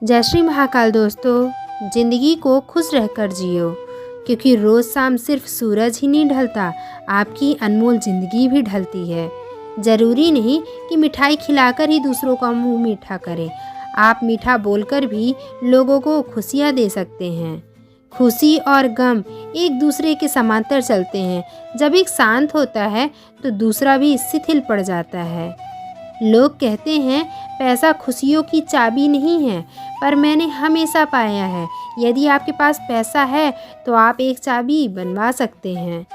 जय श्री महाकाल दोस्तों, ज़िंदगी को खुश रहकर जियो, क्योंकि रोज़ शाम सिर्फ सूरज ही नहीं ढलता, आपकी अनमोल ज़िंदगी भी ढलती है। ज़रूरी नहीं कि मिठाई खिलाकर ही दूसरों का मुंह मीठा करें, आप मीठा बोलकर भी लोगों को खुशियाँ दे सकते हैं। खुशी और गम एक दूसरे के समांतर चलते हैं। जब एक शांत होता है तो दूसरा भी शिथिल पड़ जाता है। लोग कहते हैं पैसा खुशियों की चाबी नहीं है, पर मैंने हमेशा पाया है यदि आपके पास पैसा है तो आप एक चाबी बनवा सकते हैं।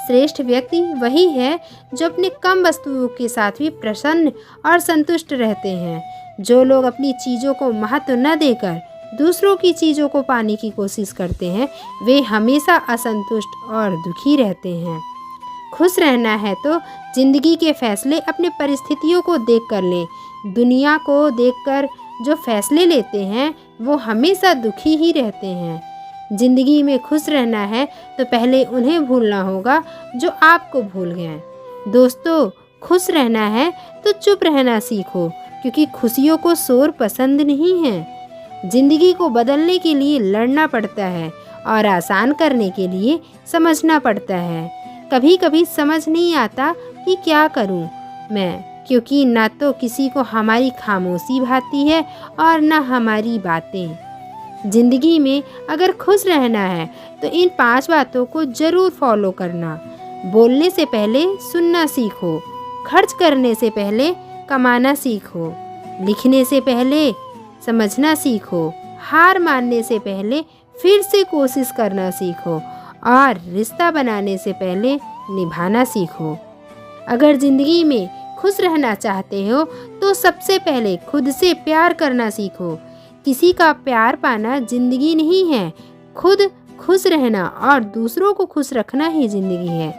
श्रेष्ठ व्यक्ति वही है जो अपने कम वस्तुओं के साथ भी प्रसन्न और संतुष्ट रहते हैं। जो लोग अपनी चीज़ों को महत्व न देकर दूसरों की चीज़ों को पाने की कोशिश करते हैं, वे हमेशा असंतुष्ट और दुखी रहते हैं। खुश रहना है तो ज़िंदगी के फैसले अपने परिस्थितियों को देखकर लें। दुनिया को देखकर जो फैसले लेते हैं वो हमेशा दुखी ही रहते हैं। ज़िंदगी में खुश रहना है तो पहले उन्हें भूलना होगा जो आपको भूल गए। दोस्तों, खुश रहना है तो चुप रहना सीखो, क्योंकि खुशियों को शोर पसंद नहीं है। ज़िंदगी को बदलने के लिए लड़ना पड़ता है और आसान करने के लिए समझना पड़ता है। कभी कभी समझ नहीं आता कि क्या करूं मैं, क्योंकि ना तो किसी को हमारी खामोशी भाती है और ना हमारी बातें। ज़िंदगी में अगर खुश रहना है तो इन 5 बातों को ज़रूर फॉलो करना। बोलने से पहले सुनना सीखो, खर्च करने से पहले कमाना सीखो, लिखने से पहले समझना सीखो, हार मानने से पहले फिर से कोशिश करना सीखो और रिश्ता बनाने से पहले निभाना सीखो। अगर ज़िंदगी में खुश रहना चाहते हो तो सबसे पहले खुद से प्यार करना सीखो। किसी का प्यार पाना ज़िंदगी नहीं है, खुद खुश रहना और दूसरों को खुश रखना ही ज़िंदगी है।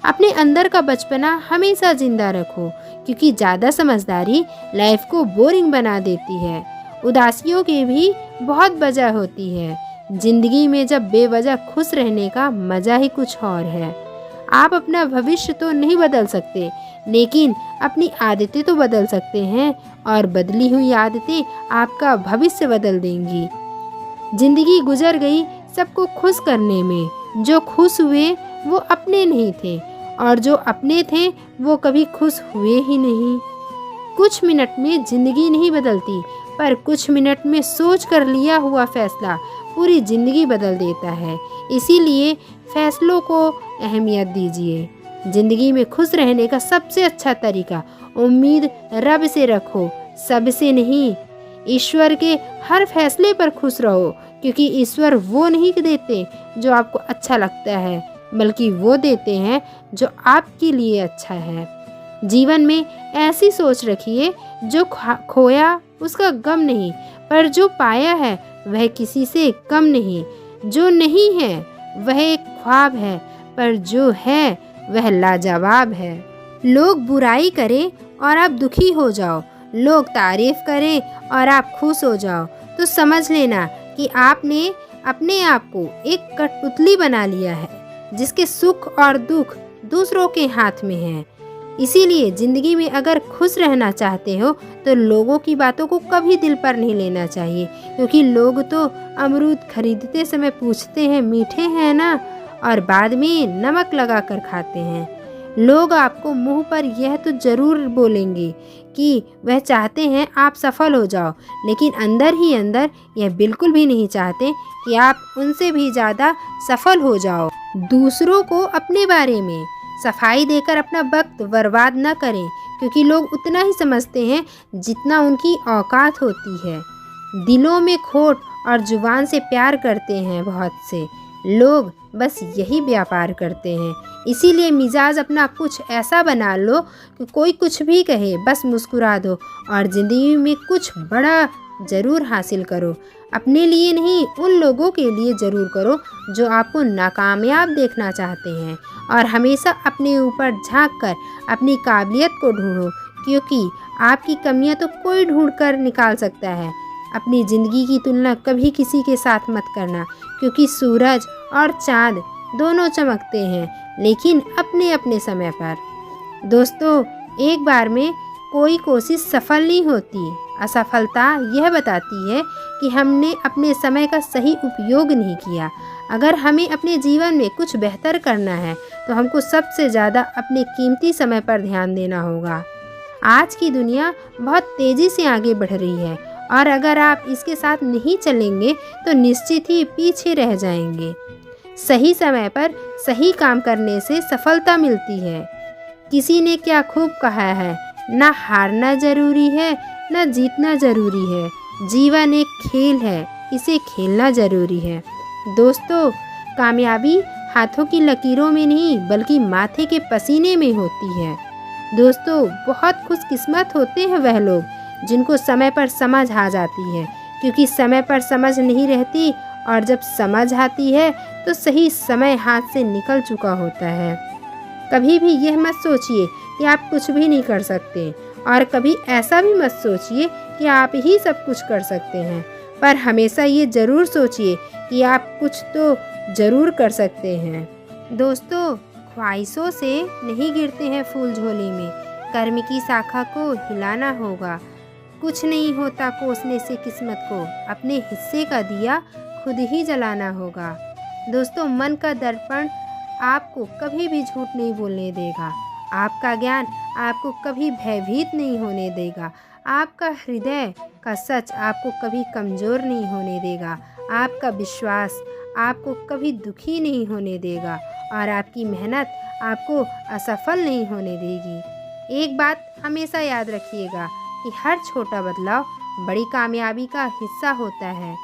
अपने अंदर का बचपना हमेशा जिंदा रखो, क्योंकि ज़्यादा समझदारी लाइफ को बोरिंग बना देती है। उदासियों की भी बहुत वजह होती है। ज़िंदगी में जब बेवजह खुश रहने का मज़ा ही कुछ और है। आप अपना भविष्य तो नहीं बदल सकते, लेकिन अपनी आदतें तो बदल सकते हैं, और बदली हुई आदतें आपका भविष्य बदल देंगी। ज़िंदगी गुजर गई सबको खुश करने में। जो खुश हुए वो अपने नहीं थे, और जो अपने थे वो कभी खुश हुए ही नहीं। कुछ मिनट में ज़िंदगी नहीं बदलती, पर कुछ मिनट में सोच कर लिया हुआ फैसला पूरी ज़िंदगी बदल देता है। इसीलिए फैसलों को अहमियत दीजिए। ज़िंदगी में खुश रहने का सबसे अच्छा तरीका उम्मीद रब से रखो, सबसे नहीं। ईश्वर के हर फैसले पर खुश रहो, क्योंकि ईश्वर वो नहीं देते जो आपको अच्छा लगता है, बल्कि वो देते हैं जो आपके लिए अच्छा है। जीवन में ऐसी सोच रखिए, जो खोया उसका गम नहीं, पर जो पाया है वह किसी से कम नहीं। जो नहीं है वह एक ख्वाब है, पर जो है वह लाजवाब है। लोग बुराई करें और आप दुखी हो जाओ, लोग तारीफ करें और आप खुश हो जाओ, तो समझ लेना कि आपने अपने आप को एक कठपुतली बना लिया है, जिसके सुख और दुख दूसरों के हाथ में है। इसीलिए ज़िंदगी में अगर खुश रहना चाहते हो तो लोगों की बातों को कभी दिल पर नहीं लेना चाहिए, क्योंकि लोग तो अमरूद खरीदते समय पूछते हैं मीठे हैं ना, और बाद में नमक लगा कर खाते हैं। लोग आपको मुंह पर यह तो ज़रूर बोलेंगे कि वह चाहते हैं आप सफल हो जाओ, लेकिन अंदर ही अंदर यह बिल्कुल भी नहीं चाहते कि आप उनसे भी ज़्यादा सफल हो जाओ। दूसरों को अपने बारे में सफाई देकर अपना वक्त बर्बाद न करें, क्योंकि लोग उतना ही समझते हैं जितना उनकी औकात होती है। दिलों में खोट और जुबान से प्यार करते हैं बहुत से लोग, बस यही व्यापार करते हैं। इसीलिए मिजाज अपना कुछ ऐसा बना लो कि कोई कुछ भी कहे बस मुस्कुरा दो, और ज़िंदगी में कुछ बड़ा ज़रूर हासिल करो। अपने लिए नहीं, उन लोगों के लिए ज़रूर करो जो आपको नाकामयाब देखना चाहते हैं, और हमेशा अपने ऊपर झांक कर अपनी काबिलियत को ढूंढो, क्योंकि आपकी कमियां तो कोई ढूंढ कर निकाल सकता है। अपनी ज़िंदगी की तुलना कभी किसी के साथ मत करना, क्योंकि सूरज और चाँद दोनों चमकते हैं, लेकिन अपने अपने समय पर। दोस्तों, एक बार में कोई कोशिश सफल नहीं होती, असफलता यह बताती है कि हमने अपने समय का सही उपयोग नहीं किया। अगर हमें अपने जीवन में कुछ बेहतर करना है तो हमको सबसे ज़्यादा अपने कीमती समय पर ध्यान देना होगा। आज की दुनिया बहुत तेज़ी से आगे बढ़ रही है और अगर आप इसके साथ नहीं चलेंगे तो निश्चित ही पीछे रह जाएंगे। सही समय पर सही काम करने से सफलता मिलती है। किसी ने क्या खूब कहा है, ना हारना ज़रूरी है ना जीतना ज़रूरी है, जीवन एक खेल है, इसे खेलना ज़रूरी है। दोस्तों, कामयाबी हाथों की लकीरों में नहीं बल्कि माथे के पसीने में होती है। दोस्तों, बहुत खुशकिस्मत होते हैं वह लोग जिनको समय पर समझ आ जाती है, क्योंकि समय पर समझ नहीं रहती और जब समझ आती है तो सही समय हाथ से निकल चुका होता है। कभी भी यह मत सोचिए कि आप कुछ भी नहीं कर सकते और कभी ऐसा भी मत सोचिए कि आप ही सब कुछ कर सकते हैं, पर हमेशा ये ज़रूर सोचिए कि आप कुछ तो ज़रूर कर सकते हैं। दोस्तों, ख्वाहिशों से नहीं गिरते हैं फूल झोली में, कर्म की शाखा को हिलाना होगा। कुछ नहीं होता कोसने से किस्मत को, अपने हिस्से का दिया खुद ही जलाना होगा। दोस्तों, मन का दर्पण आपको कभी भी झूठ नहीं बोलने देगा। आपका ज्ञान आपको कभी भयभीत नहीं होने देगा। आपका हृदय का सच आपको कभी कमज़ोर नहीं होने देगा। आपका विश्वास आपको कभी दुखी नहीं होने देगा और आपकी मेहनत आपको असफल नहीं होने देगी। एक बात हमेशा याद रखिएगा कि हर छोटा बदलाव बड़ी कामयाबी का हिस्सा होता है।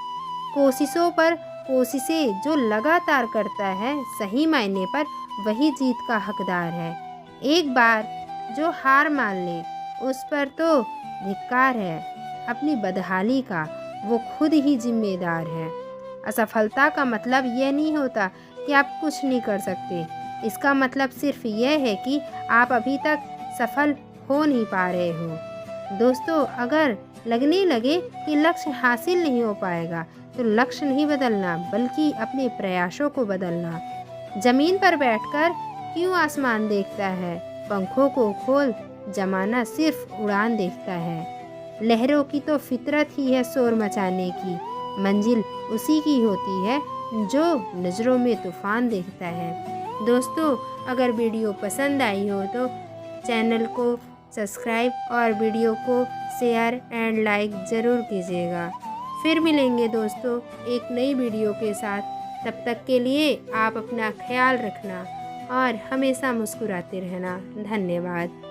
कोशिशों पर कोशिशें जो लगातार करता है, सही मायने पर वही जीत का हकदार है। एक बार जो हार मान ले उस पर तो धिक्कार है। अपनी बदहाली का वो खुद ही जिम्मेदार है। असफलता का मतलब यह नहीं होता कि आप कुछ नहीं कर सकते। इसका मतलब सिर्फ यह है कि आप अभी तक सफल हो नहीं पा रहे हो। दोस्तों, अगर लगने लगे कि लक्ष्य हासिल नहीं हो पाएगा तो लक्ष्य नहीं बदलना बल्कि अपने प्रयासों को बदलना। जमीन पर बैठकर क्यों आसमान देखता है, पंखों को खोल, जमाना सिर्फ उड़ान देखता है। लहरों की तो फितरत ही है शोर मचाने की, मंजिल उसी की होती है जो नज़रों में तूफान देखता है। दोस्तों, अगर वीडियो पसंद आई हो तो चैनल को सब्सक्राइब और वीडियो को शेयर एंड लाइक ज़रूर कीजिएगा। फिर मिलेंगे दोस्तों एक नई वीडियो के साथ। तब तक के लिए आप अपना ख्याल रखना और हमेशा मुस्कुराते रहना। धन्यवाद।